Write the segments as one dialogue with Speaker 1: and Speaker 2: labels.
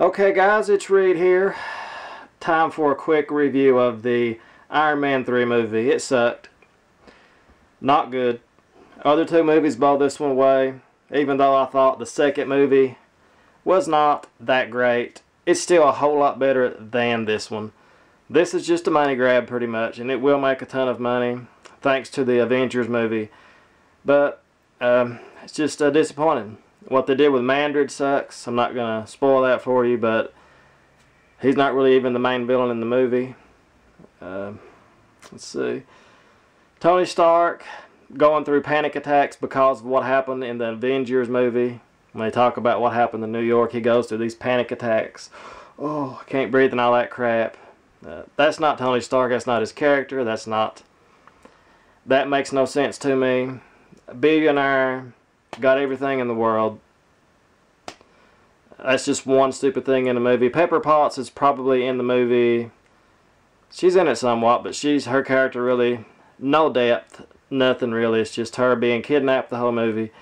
Speaker 1: Okay guys, it's Reed here. Time for a quick review of the Iron Man 3 movie. It sucked. Not good. Other two movies blow this one away. Even though I thought the second movie was not that great, it's still a whole lot better than this one. This is just a money grab pretty much, and it will make a ton of money thanks to the Avengers movie. But it's just disappointing. What they did with Mandarin sucks. I'm not going to spoil that for you, but he's not really even the main villain in the movie. Let's see. Tony Stark going through panic attacks because of what happened in the Avengers movie. When they talk about what happened in New York, he goes through these panic attacks. Oh, I can't breathe and all that crap. That's not Tony Stark. That's not his character. That makes no sense to me. A billionaire, got everything in the world. That's just one stupid thing in the movie. Pepper Potts is probably in the movie. She's in it somewhat, but her character really, no depth, nothing really. It's just her being kidnapped the whole movie.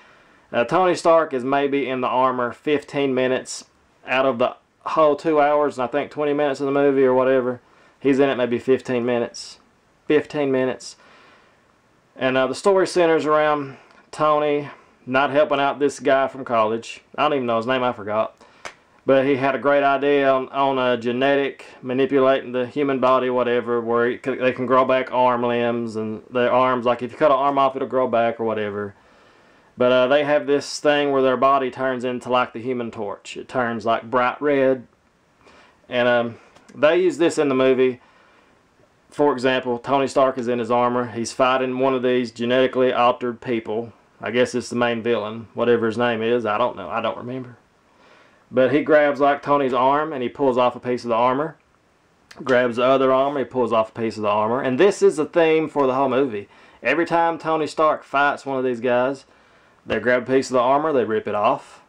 Speaker 1: Tony Stark is maybe in the armor 15 minutes out of the whole 2 hours, and I think 20 minutes of the movie or whatever. He's in it maybe 15 minutes. 15 minutes. And the story centers around Tony not helping out this guy from college. I don't even know his name, I forgot. But he had a great idea on a genetic, manipulating the human body, whatever, where they can grow back arm limbs, and their arms, like if you cut an arm off, it'll grow back or whatever. But they have this thing where their body turns into like the Human Torch. It turns like bright red. And they use this in the movie. For example, Tony Stark is in his armor. He's fighting one of these genetically altered people. I guess it's the main villain, whatever his name is. I don't know. I don't remember. But he grabs like Tony's arm and he pulls off a piece of the armor. Grabs the other arm, he pulls off a piece of the armor. And this is the theme for the whole movie. Every time Tony Stark fights one of these guys, they grab a piece of the armor, they rip it off.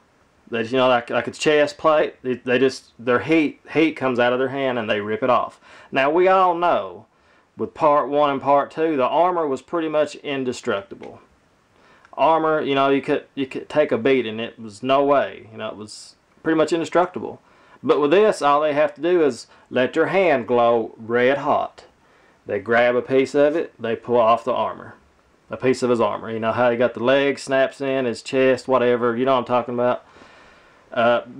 Speaker 1: They, you know, like a chest plate, their heat comes out of their hand and they rip it off. Now we all know, with part 1 and part 2, the armor was pretty much indestructible. Armor, you know, you could take a beat and it was no way, you know, it was pretty much indestructible. But with this, all they have to do is let their hand glow red hot. They grab a piece of it, they pull off the armor, a piece of his armor. You know how he got the leg snaps in, his chest, whatever, you know what I'm talking about.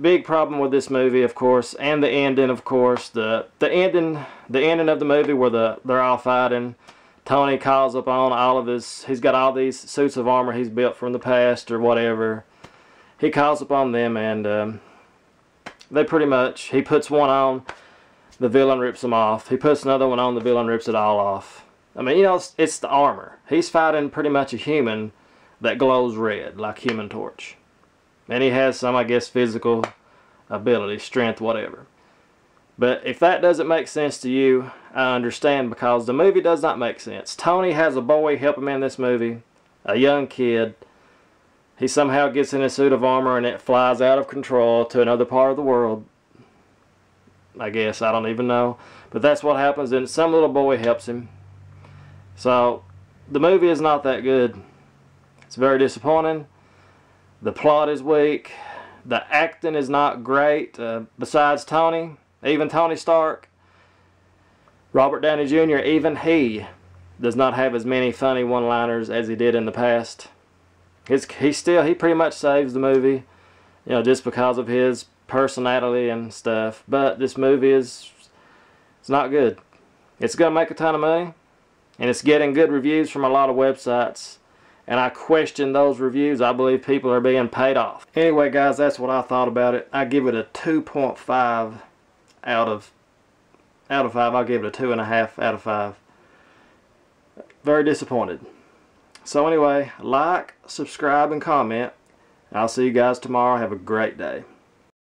Speaker 1: Big problem with this movie, of course, and the ending, of course. The ending of the movie where they're all fighting. Tony calls upon all of he's got all these suits of armor he's built from the past or whatever. He calls upon them and they pretty much, he puts one on, the villain rips them off. He puts another one on, the villain rips it all off. I mean, you know, it's the armor. He's fighting pretty much a human that glows red, like Human Torch. And he has some, I guess, physical ability, strength, whatever. But if that doesn't make sense to you, I understand, because the movie does not make sense. Tony has a boy help him in this movie, a young kid. He somehow gets in a suit of armor and it flies out of control to another part of the world. I guess, I don't even know. But that's what happens, and some little boy helps him. So, the movie is not that good. It's very disappointing. The plot is weak. The acting is not great. Besides Tony, even Tony Stark, Robert Downey Jr., even he does not have as many funny one-liners as he did in the past. He pretty much saves the movie, you know, just because of his personality and stuff. But this movie it's not good. It's gonna make a ton of money, and it's getting good reviews from a lot of websites. And I question those reviews. I believe people are being paid off. Anyway, guys, that's what I thought about it. I give it a 2.5 out of 5. I'll give it a 2.5 out of 5. Very disappointed. So anyway, like, subscribe, and comment. I'll see you guys tomorrow. Have a great day.